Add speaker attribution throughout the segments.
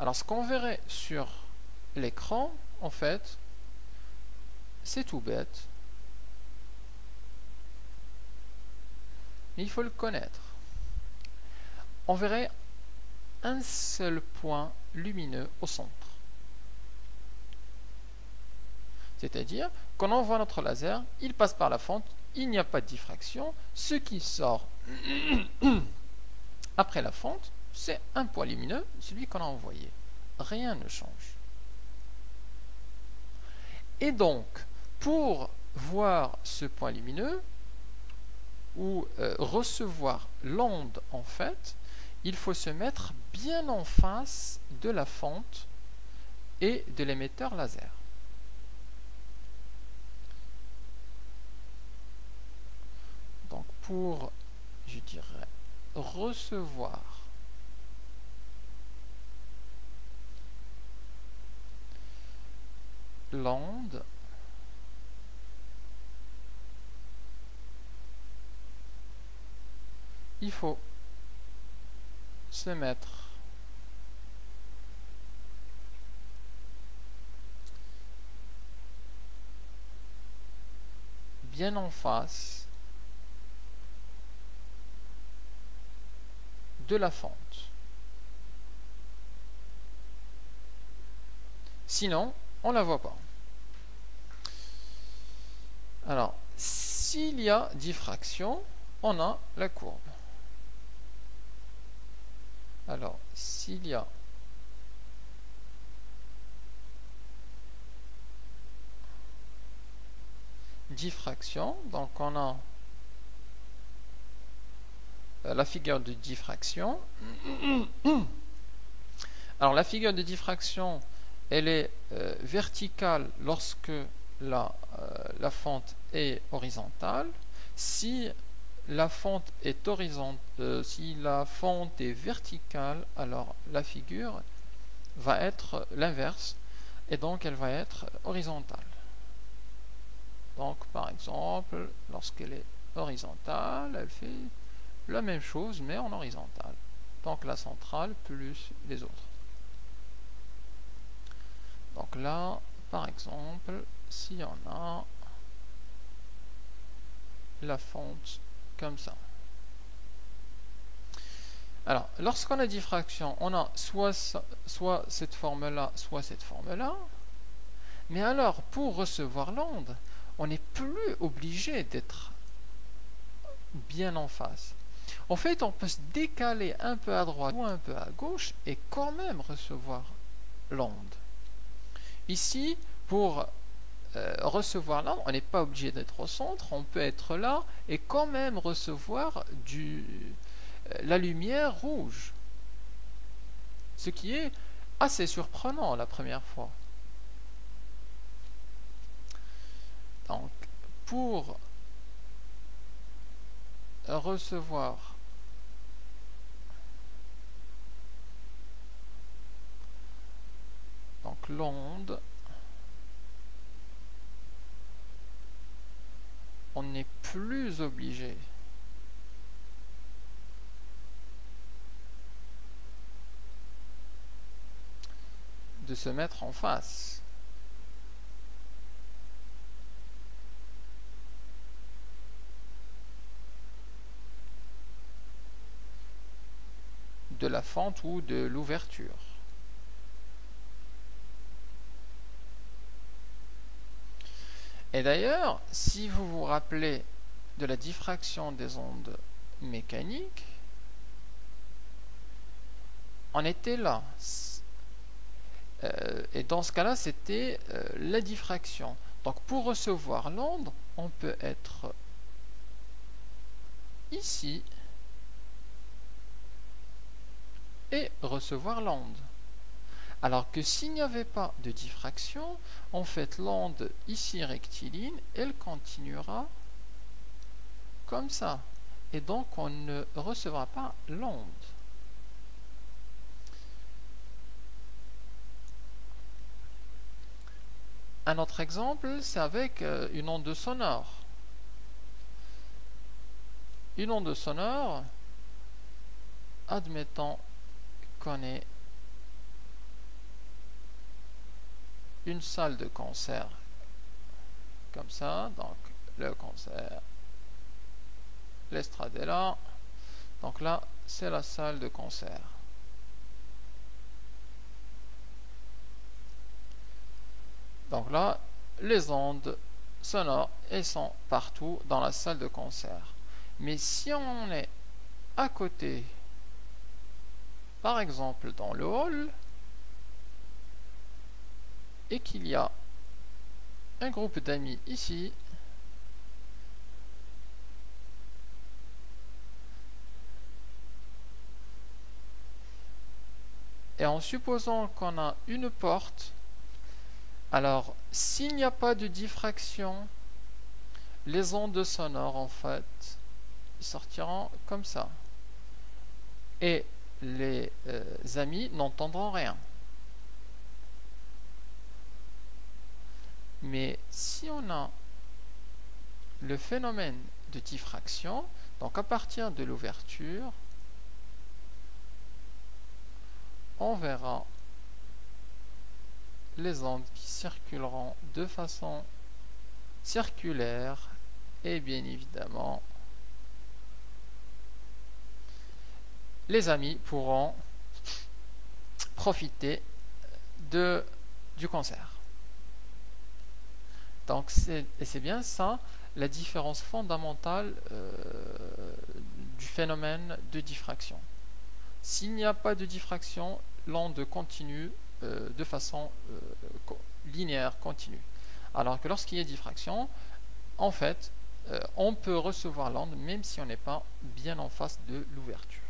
Speaker 1: Alors ce qu'on verrait sur l'écran, en fait, c'est tout bête. Mais il faut le connaître. On verrait un seul point lumineux au centre. C'est-à-dire, quand on voit notre laser, il passe par la fente, il n'y a pas de diffraction. Ce qui sort après la fente, c'est un point lumineux, celui qu'on a envoyé. Rien ne change. Et donc, pour voir ce point lumineux, ou recevoir l'onde en fait, il faut se mettre bien en face de la fente et de l'émetteur laser. Donc pour, je dirais, recevoir l'onde, il faut se mettre bien en face de la fente. Sinon, on ne la voit pas. Alors, s'il y a diffraction, on a la courbe. Alors, s'il y a diffraction, donc on a la figure de diffraction. Alors, la figure de diffraction, elle est verticale lorsque la fente est horizontale. Si la fente est si la fente est verticale, alors la figure va être l'inverse et donc elle va être horizontale. Donc par exemple, lorsqu'elle est horizontale, elle fait la même chose mais en horizontal. Donc la centrale plus les autres. Donc là, par exemple, si on a la fente comme ça. Alors, lorsqu'on a diffraction, on a soit cette forme-là, soit cette forme-là. Mais alors, pour recevoir l'onde, on n'est plus obligé d'être bien en face. En fait, on peut se décaler un peu à droite ou un peu à gauche et quand même recevoir l'onde. Ici, pour recevoir l'onde, on n'est pas obligé d'être au centre, on peut être là et quand même recevoir la lumière rouge. Ce qui est assez surprenant la première fois. Donc, pour recevoir donc l'onde, on n'est plus obligé de se mettre en face. De la fente ou de l'ouverture. Et d'ailleurs, si vous vous rappelez de la diffraction des ondes mécaniques, on était là. Et dans ce cas-là, c'était la diffraction. Donc pour recevoir l'onde, on peut être ici et recevoir l'onde. Alors que s'il n'y avait pas de diffraction, en fait l'onde ici rectiligne, elle continuera comme ça. Et donc on ne recevra pas l'onde. Un autre exemple, c'est avec une onde sonore. Une onde sonore, admettons qu'on ait une salle de concert comme ça, donc le concert, l'estrade est là, donc là c'est la salle de concert. Donc là, les ondes sonores, elles sont partout dans la salle de concert. Mais si on est à côté, par exemple dans le hall, et qu'il y a un groupe d'amis ici, et en supposant qu'on a une porte, alors s'il n'y a pas de diffraction, les ondes sonores en fait sortiront comme ça. Et les amis n'entendront rien. Mais si on a le phénomène de diffraction, donc à partir de l'ouverture, on verra les ondes qui circuleront de façon circulaire et bien évidemment les amis pourront profiter du concert. Donc c'est bien ça la différence fondamentale du phénomène de diffraction. S'il n'y a pas de diffraction, l'onde continue de façon linéaire, continue. Alors que lorsqu'il y a diffraction, en fait, on peut recevoir l'onde même si on n'est pas bien en face de l'ouverture.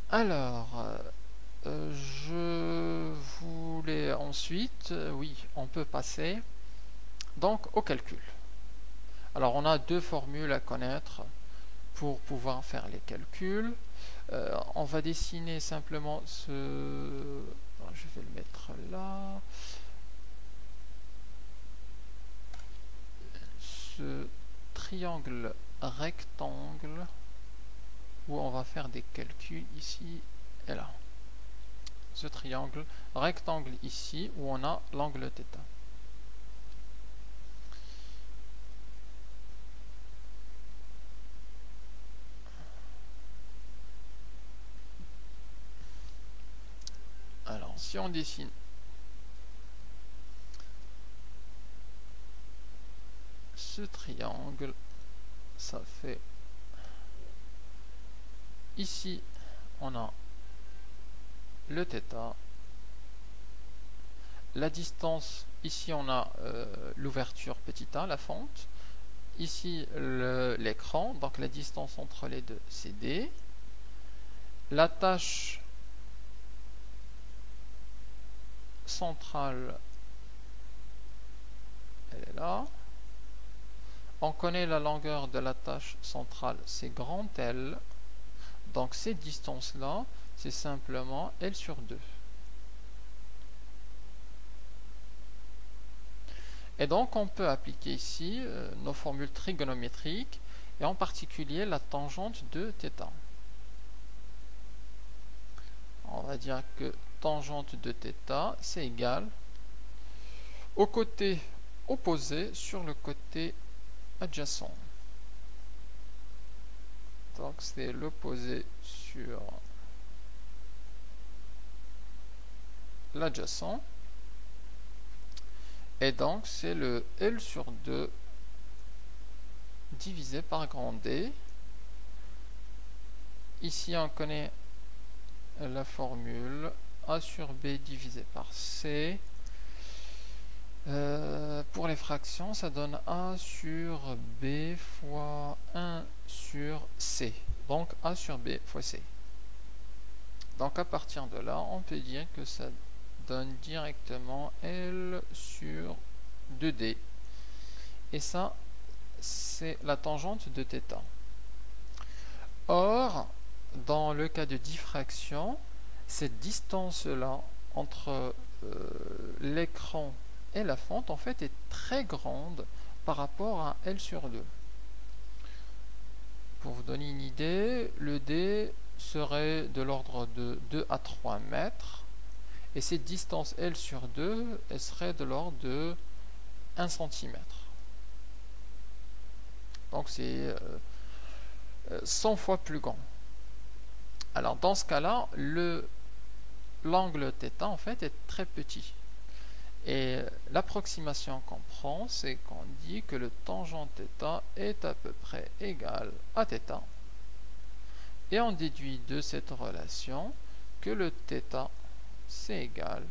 Speaker 1: Alors, je voulais ensuite, oui, on peut passer donc au calcul. Alors, on a deux formules à connaître pour pouvoir faire les calculs. On va dessiner simplement ce... Je vais le mettre là. Ce triangle rectangle où on va faire des calculs ici et là. Ce triangle rectangle ici où on a l'angle θ. Alors si on dessine ce triangle, ça fait ici on a le θ, la distance, ici on a l'ouverture petit a, la fente, ici l'écran, donc la distance entre les deux c'est d, la tâche centrale elle est là, on connaît la longueur de la tâche centrale, c'est grand L, donc ces distances là c'est simplement L sur 2. Et donc on peut appliquer ici nos formules trigonométriques et en particulier la tangente de θ. On va dire que tangente de θ c'est égal au côté opposé sur le côté adjacent. Donc c'est l'opposé sur l'adjacent. Et donc c'est le L sur 2 divisé par grand D. Ici on connaît la formule A sur B divisé par C. Pour les fractions, ça donne A sur B fois 1 sur C. Donc A sur B fois C. Donc à partir de là, on peut dire que ça donne directement L sur 2D. Et ça, c'est la tangente de θ. Or, dans le cas de diffraction, cette distance-là entre l'écran et la fente, en fait, est très grande par rapport à L sur 2. Pour vous donner une idée, le D serait de l'ordre de 2 à 3 mètres. Et cette distance L sur 2, elle serait de l'ordre de 1 cm. Donc c'est 100 fois plus grand. Alors dans ce cas-là, l'angle θ en fait est très petit. Et l'approximation qu'on prend, c'est qu'on dit que le tangent θ est à peu près égal à θ. Et on déduit de cette relation que le θ c'est égal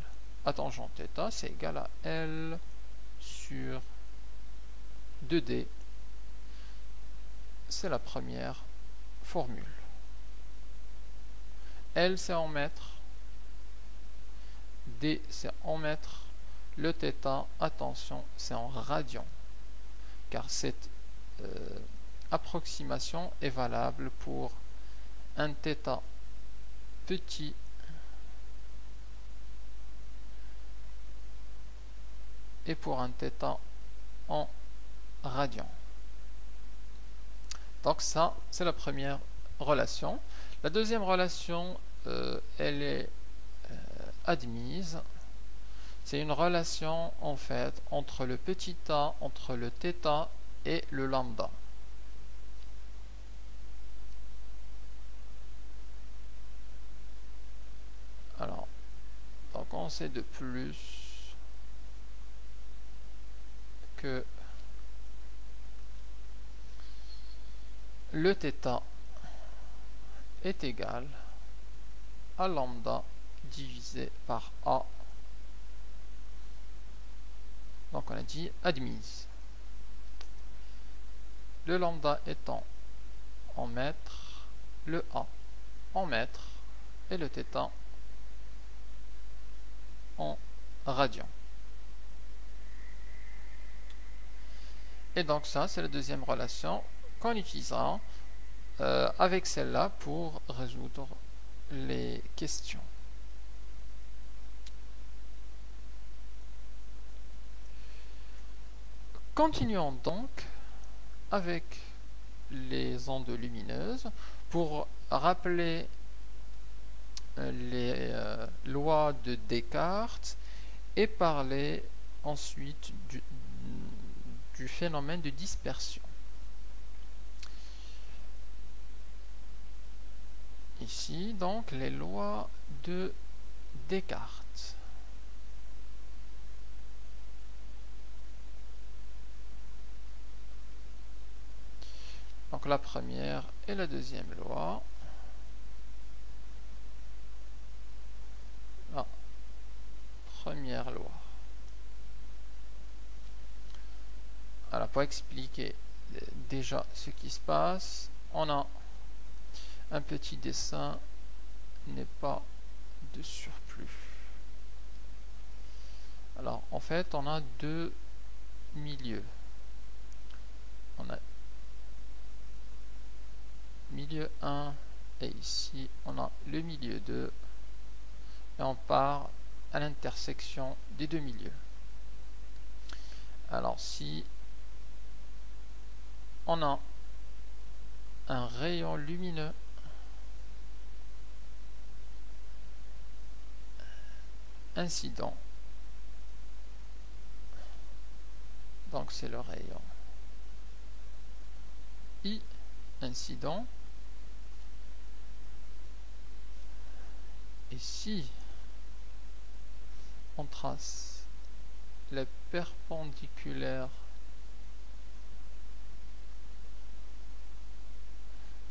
Speaker 1: à tangent θ, c'est égal à L sur 2D. C'est la première formule. L c'est en mètres, D c'est en mètres, le θ, attention, c'est en radians, car cette approximation est valable pour un θ petit et pour un θ en radians. Donc ça, c'est la première relation. La deuxième relation, elle est admise. C'est une relation en fait entre le petit a, entre le θ et le lambda. Alors, donc on sait de plus que le θ est égal à lambda divisé par a. Donc on a dit admise. Le lambda étant en mètres, le a en mètres et le θ en radians. Et donc ça, c'est la deuxième relation qu'on utilisera avec celle-là pour résoudre les questions. Continuons donc avec les ondes lumineuses pour rappeler les lois de Descartes et parler ensuite du phénomène de dispersion. Ici, donc, les lois de Descartes. Donc la première et la deuxième loi. La première loi. Alors pour expliquer déjà ce qui se passe, on a un petit dessin, n'est pas de surplus. Alors en fait on a deux milieux. On a milieu 1 et ici on a le milieu 2 et on part à l'intersection des deux milieux. Alors si on a un rayon lumineux incident, donc c'est le rayon I incident, et si on trace les perpendiculaires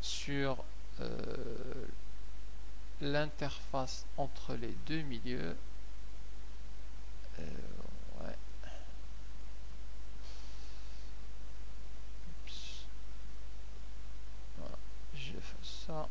Speaker 1: sur l'interface entre les deux milieux, ouais. Voilà, je fais ça.